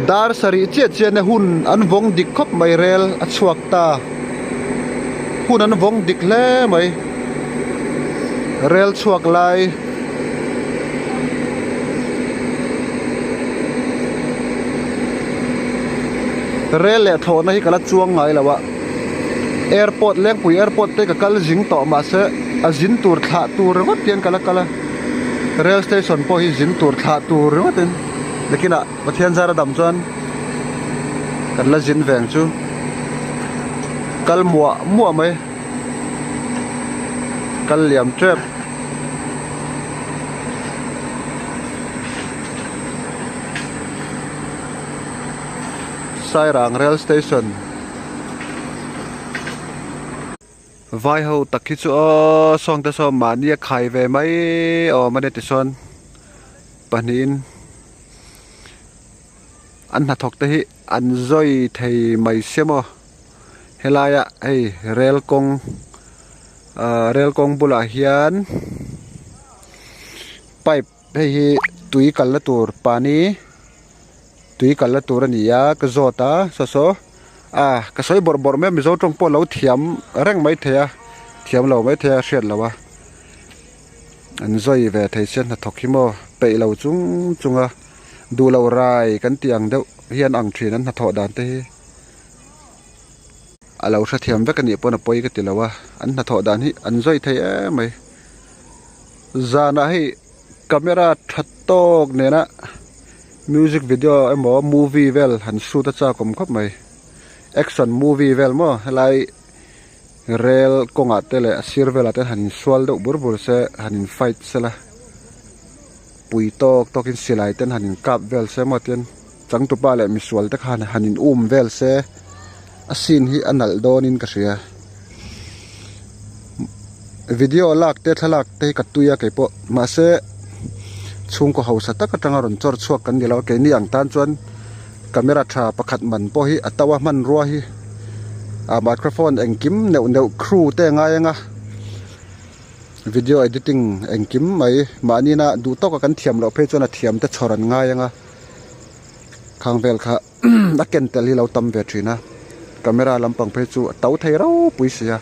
dar sari che che na hun an vong dik khop mai rel a chuak ta hun an vong dik le mai rel chuak lai rel le tho na hi kala chuang ngai lawa airport leng pui airport te ka kal jing to ma se a jin tur thla tur wa tian kala rail station po hi jin tur thla tur wa ten lekina pathian zara dam chuan kan la jin veng chu kal muwa mai kal liam trap Sairang rail station vai ho takhi chu song ta so mania khai ve mai o mane ti son panin an na thok te hi an zoi thei mai semo helaya ei rel kong bula hian pipe hi tui kal la tur pani tui kal la tur ania ka zota so ka soi bor me mi zo tong po lo thiam reng mai thea thiam lo mai thea hriat lawa an zoi ve thei chen na thok hi mo pe lo chunga du lo rai kan tiang deuh hian ang thin an na tho dan te hi alo tha thiam ve kan ni pon a poi ka tilawa an na tho dan hi an zoi thei mai zana hi camera thattok ne na music video emo movie vel han shoot a cha kom khop mai action movie vel mo lai rail konga tele sir vela te hanin swal do burbur se hanin fight sela pui tokin silai ten hanin kap vel se mo ten chang tu pa le mi swal te khan hanin vel se asin hi anal donin ka ria video lak te thalak te katuya ke po ma se chung ko hausa ta ka tanga ron chor chuak kan dilo ke ni ang tan chuan camera tha pakhat man po hi atawa man ruwa hi a microphone engkim neu crew te nga video editing engkim mai mani na du to ka kan thiam lo phe chona thiam te choran nga yanga khangvel kha aken tel hi lo tam ve thina camera lampang phe chu tau thei ro puisia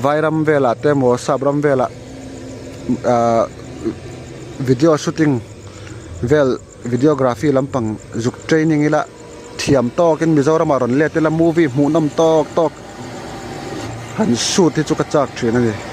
vairam vela te mo sabram vela video shooting vel videography lampang zuk training ila thiam tok in Mizoram aron le te la movie mu nam tok han shoot hi chu ka chak thina ni